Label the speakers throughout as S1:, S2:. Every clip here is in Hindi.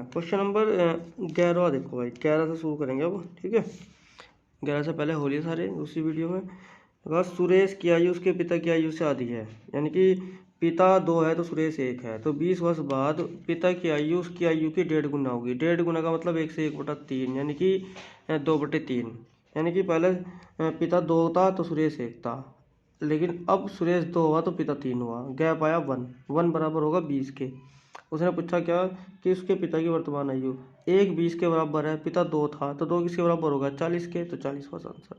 S1: क्वेश्चन नंबर 11 देखो भाई, 11 से शुरू करेंगे अब, ठीक है। 11 से पहले होली सारे उसी वीडियो में। अगर सुरेश की आयु उसके पिता की आयु से आधी है, यानी कि पिता 2 है तो सुरेश 1 है, तो 20 वर्ष बाद पिता की आयु उसकी आयु की 1.5 गुना होगी। 1.5 गुना का मतलब 1 से 1/3, यानी कि 2/3। यानी कि पहले पिता 2 था तो सुरेश 1 था, लेकिन अब सुरेश 2 हुआ तो पिता 3 हुआ, गैप आया 1 बराबर होगा 20 के। उसने पूछा क्या कि उसके पिता की वर्तमान आयु 1 20 के बराबर है, पिता 2 था तो 2 किसके बराबर होगा 40 के, तो 40 वाला आंसर।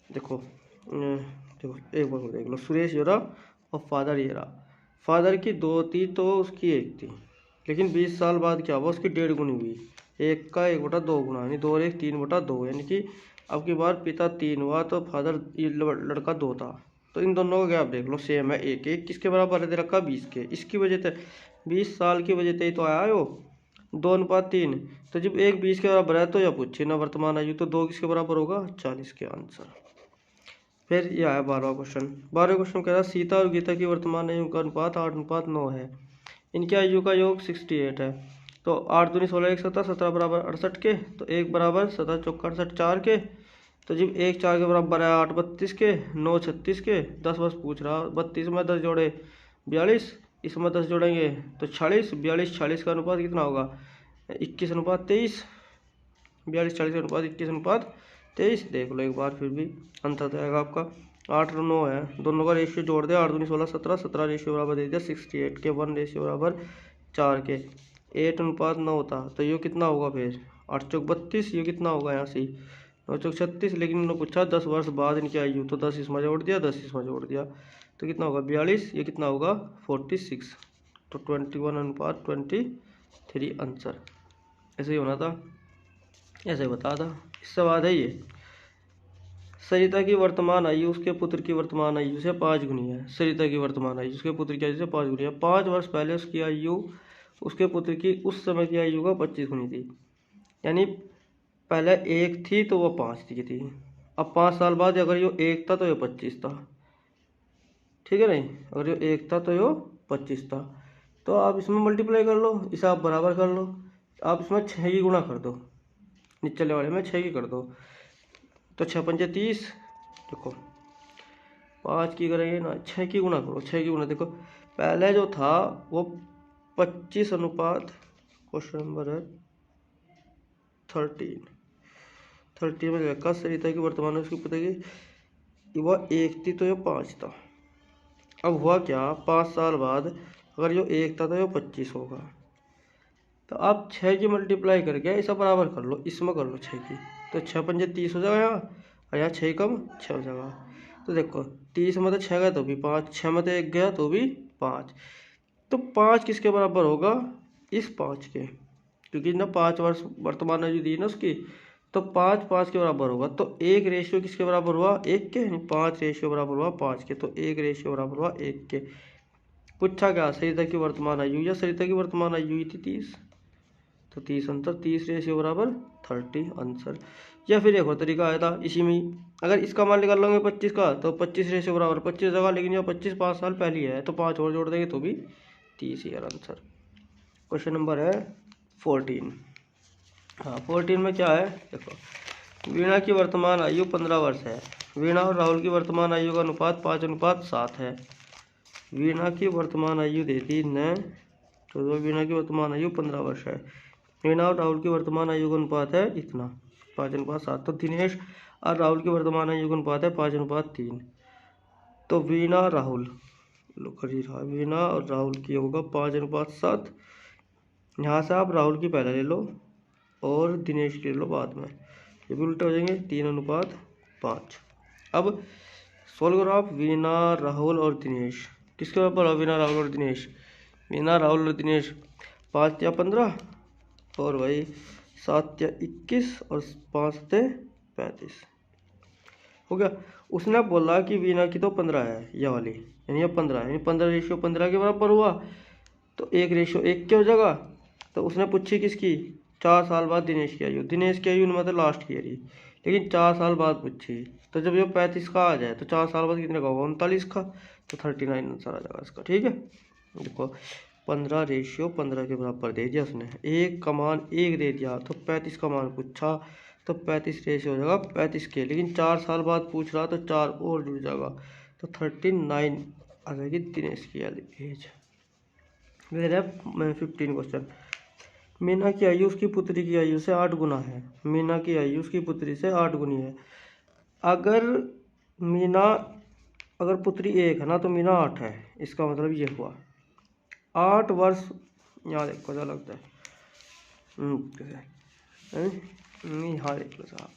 S1: देखो देखो एक बार देख लो, सुरेश ये रहा और फादर ये रहा। फादर की 2 थी तो उसकी 1 थी, लेकिन 20 साल बाद क्या हुआ उसकी 1.5 गुनी हुई। 1 का 1/2 गुना, यानी 2 और 1 3/2, यानी कि अब की बार पिता 3 हुआ तो फादर लड़का 2 था। तो इन दोनों का गैप देख लो, सेम है 1 1 किसके बराबर है दे रखा 20 के। इसकी वजह से 20 साल की वजह से ही तो आया हो 2:3। तो जब 1 20 के बराबर है तो यह पूछे ना वर्तमान आयु, तो 2 किसके बराबर होगा 40 के आंसर। फिर यह आया 12वां क्वेश्चन। 12वें क्वेश्चन कह रहा है सीता और गीता की वर्तमान आयु का अनुपात 8:9 है, इनकी आयु का योग 68 है। तो 8 दूनी 16 1 17, 17 बराबर 68 के, तो 1 बराबर 17 चौका 68 4 के। तो जब 1 4 के बराबर है 8 32 के, 9 36 के, 10 बस पूछ रहा, 32 में 10 जोड़े 42, इसमें 10 जोड़ेंगे तो 46, 42 46 का अनुपात कितना होगा 21:23, 42 40 का अनुपात 21:23। देख लो एक बार, फिर भी अंतर तो आएगा आपका। 8 और 9 है, दोनों का रेशियो जोड़ दे, 8 दूनी 16 17, 17 रेशियो बराबर दे दिया 68 के, 1 रेशियो बराबर 4 के, 8:9 होता तो ये कितना होगा फिर 8 चौक 32, ये कितना होगा यहाँ से 9 चौक 36, लेकिन इन्होंने पूछा 10 वर्ष बाद इनकी आयु, तो 10 इसमें जोड़ दिया 10 इसमें जोड़ दिया, तो कितना होगा 42, ये कितना होगा 46, तो 21:23 आंसर। ऐसे ही होना था, ऐसे बता था। इससे बाद है ये, सरिता की वर्तमान आयु उसके पुत्र की वर्तमान आयु से 5 गुनी है। सरिता की वर्तमान आयु उसके पुत्र की आयु से 5 गुनी है। 5 वर्ष पहले उसकी आयु उसके पुत्र की उस समय की आयु का 25 गुनी थी, यानी पहले 1 थी तो वो 5 थी। अब 5 साल बाद अगर ये 1 था तो ये 25 था, ठीक है नहीं, अगर ये 1 था तो ये 25 था। तो आप इसमें मल्टीप्लाई कर लो, इसे आप बराबर कर लो, आप इसमें 6 की गुणा कर दो, निचले वाले में 6 की कर दो, तो 6 पंजे 30। देखो 5 की करेंगे ना, 6 की गुणा करो, 6 की गुणा। देखो पहले जो था वो 25 अनुपात, क्वेश्चन नंबर है 13 में देखा सरिता की वर्तमान में उसकी पता कि वह 1 थी तो यह 5 था। अब हुआ क्या 5 साल बाद अगर ये 1 था तो यह 25 होगा, तो आप 6 की मल्टीप्लाई करके ऐसा बराबर कर लो, इसमें कर लो 6 की, तो 6 पंजे 30 हो जाएगा यहाँ, और यहाँ 6 कम 6 हो जाएगा। तो देखो 30 में तो 6 गया तो भी 5, 6 में तो 1 गया तो भी 5, तो 5 किसके बराबर होगा इस 5 के, क्योंकि ना 5 वर्ष वर्तमान आयु दी ना उसकी, तो 5 5 के बराबर होगा। तो 1 रेशियो किसके बराबर हुआ 1 के, 5 रेशियो बराबर हुआ 5 के, तो 1 रेशियो बराबर हुआ 1 के। पूछा क्या सरिता की वर्तमान आयु, या सरिता की वर्तमान आयु थी 30, तो 30 अंतर, 30 रेशियो बराबर 30 आंसर। या फिर एक और तरीका आया था इसी में, अगर इसका मान निकाल लोगे 25 का, तो 25 रेशियो बराबर 25 जगह, लेकिन यह 25 5 साल पहले है तो 5 और जोड़ देंगे तो भी 30 यार आंसर। क्वेश्चन नंबर है 14। हाँ 14 में क्या है देखो, वीणा की वर्तमान आयु 15 वर्ष है। वीणा और राहुल की वर्तमान आयु का अनुपात 5:7 है। वीणा की वर्तमान आयु देती न, तो वीणा की वर्तमान आयु 15 वर्ष है। वीणा और राहुल की वर्तमान आयु का अनुपात है इतना 5:7, तो दिनेश और राहुल की वर्तमान आयु का अनुपात है 5:3। तो वीणा राहुल वीणा और राहुल की होगा 5:7। यहाँ से आप राहुल की पहले ले लो और दिनेश की ले लो बाद में, ये भी उल्टे हो जाएंगे 3:5। अब सोल्व करो आप, वीणा राहुल और दिनेश किसके बराबर हो, वीणा राहुल और दिनेश, वीणा राहुल और दिनेश 5 या 15 और भाई 7 या 21 और 5 से 35 हो गया। उसने बोला कि वीणा की तो 15 है यह वाली, यानी ये 15 है, यानी 15 रेशियो 15 के बराबर हुआ, तो 1 रेशियो 1 के हो जाएगा। तो उसने पूछी किसकी 4 साल बाद दिनेश की आयु, दिनेश की आयु मतलब लास्ट की है, लेकिन 4 साल बाद पूछी, तो जब ये 35 का आ जाए तो 4 साल बाद कितने का होगा 39 का, तो 39 आंसर आ जाएगा इसका, ठीक है। देखो 15:15 के बराबर दे दिया उसने। 1 का मान 1 दे दिया तो 35 का मान पूछा तो 35 रेशियो हो जाएगा 35 के। लेकिन 4 साल बाद पूछ रहा तो 4 और जुड़ जाएगा तो 39 आ जाएगी दिनेश की एज। मेरा 15 क्वेश्चन। मीना की आयु उसकी पुत्री की आयु से 8 गुना है। मीना की आयु उसकी पुत्री से 8 गुनी है। अगर पुत्री 1 है ना तो मीना 8 है। इसका मतलब ये हुआ 8 वर्ष। यहाँ देखो क्या लगता है यहाँ देख लो साहब,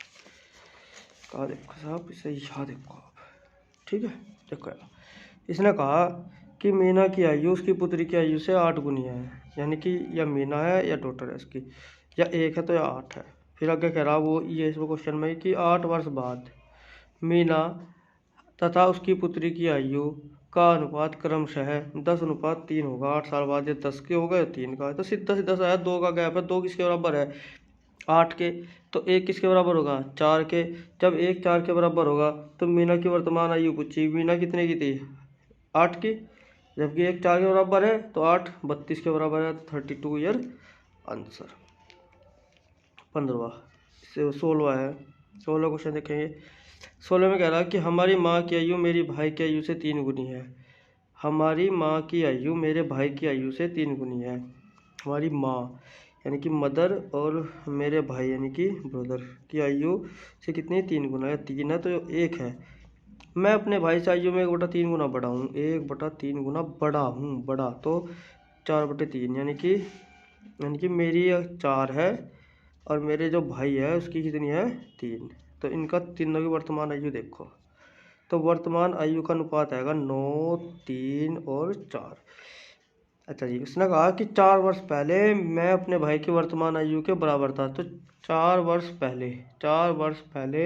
S1: कहा देखो साहब, इसे यहाँ देखो आप। ठीक है, देखो इसने कहा कि मीना की आयु उसकी पुत्री की आयु से 8 गुनी है, यानी कि या मीना है या डॉटर है इसकी, या 1 है तो या 8 है। फिर आगे कह रहा वो ये इस क्वेश्चन में कि 8 वर्ष बाद मीना तथा उसकी पुत्री की आयु का अनुपात क्रमशः 10:3 होगा। 8 साल बाद ये 10 के हो गए, 3 का है तो सीधा सीधा सा है, 2 का गैप है, 2 किसके बराबर है 8 के, तो 1 किसके बराबर होगा 4 के। जब 1 4 के बराबर होगा तो मीना की वर्तमान आयु पूछी, मीना कितने की थी 8 की, जबकि 1 4 के बराबर है तो 8 32 के बराबर है, 32 ईयर आंसर। 15वां से 16वां है। 16 क्वेश्चन देखेंगे। 16 में कह रहा है कि हमारी माँ की आयु मेरी भाई की आयु से 3 गुनी है। हमारी माँ की आयु मेरे भाई की आयु से 3 गुनी है। हमारी माँ यानी कि मदर और मेरे भाई यानी कि ब्रदर की आयु से कितनी 3 गुना है, 3 है तो 1 है। मैं अपने भाई से आयु में 1/3 गुना बड़ा हूँ, 1/3 गुना बड़ा हूँ, बड़ा तो 4/3 यानी कि मेरी 4 है और मेरे जो भाई है उसकी कितनी है 3। तो इनका तीनों की वर्तमान आयु देखो, तो वर्तमान आयु का अनुपात आएगा 9, 3 और 4। अच्छा जी, उसने कहा कि 4 वर्ष पहले मैं अपने भाई की वर्तमान आयु के बराबर था। तो 4 वर्ष पहले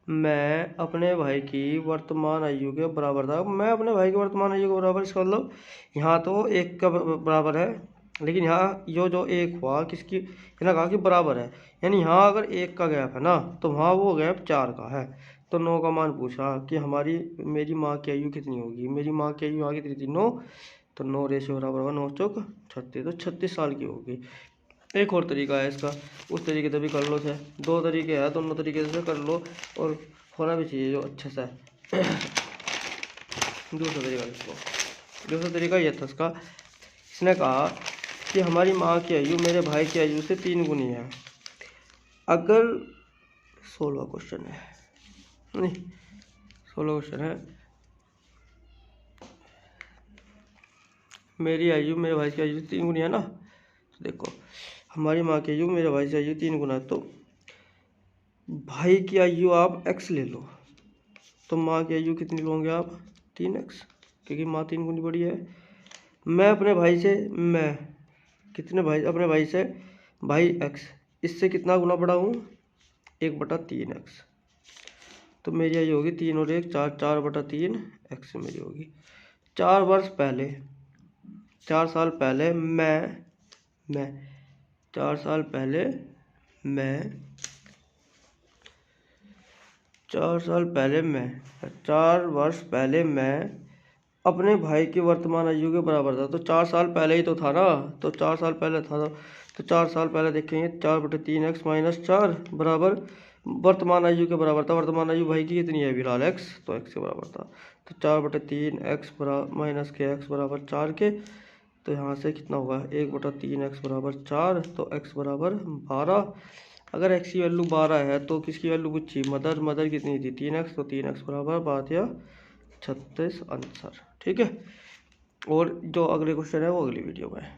S1: मैं अपने भाई की वर्तमान आयु के बराबर था। मैं अपने भाई की वर्तमान आयु के बराबर, इसका मतलब यहाँ तो 1 का बराबर है, लेकिन यहाँ जो 1 हुआ किसकी, इन्होंने कहा कि बराबर है, यानी यहाँ अगर 1 का गैप है ना तो वहाँ वो गैप 4 का है। तो 9 का मान पूछा कि मेरी माँ की आयु कितनी होगी। मेरी माँ की आयु यहाँ कितनी थी 9, तो 9 रेशियो बराबर होगा 9 चौक 36, तो 36 साल की होगी। एक और तरीका है इसका, उस तरीके से भी कर लो चाहे, 2 तरीके हैं, दोनों तरीके से कर लो और होना भी चाहिए जो अच्छे से है। दूसरा तरीका ये था इसका, इसने कहा कि हमारी माँ की आयु मेरे भाई की आयु से 3 गुनी है। अगर 16वां क्वेश्चन है, नहीं 16वां क्वेश्चन है, मेरी आयु मेरे भाई की आयु 3 गुनी है ना। तो देखो हमारी माँ की आयु मेरे भाई की आयु 3 गुना है, तो भाई की आयु आप x ले लो, तो माँ की आयु कितनी लोगे आप 3x, क्योंकि माँ 3 गुनी बड़ी है। मैं अपने भाई से अपने भाई से भाई x, इससे कितना गुना बड़ा हूँ 1/3x, तो मेरी आयु होगी 3 और 1 4, 4/3 x मेरी होगी। 4 साल पहले मैं 4 साल पहले मैं 4 वर्ष पहले मैं अपने भाई की वर्तमान आयु के बराबर था। तो 4 साल पहले ही तो था ना, तो 4 साल पहले था, तो 4 साल पहले देखेंगे 4/3x - 4 बराबर वर्तमान आयु के बराबर था। वर्तमान आयु भाई की कितनी है फिलहाल x, तो x के बराबर था, तो 4/3x - बराबर 4 के, तो यहाँ से कितना होगा 1/3x बराबर 4, तो x बराबर 12। अगर x की वैल्यू 12 है तो किसकी वैल्यू पूछी, मदर कितनी थी 3x, तो 3x बराबर 12 36 आंसर। ठीक है, और जो अगले क्वेश्चन है वो अगली वीडियो में है।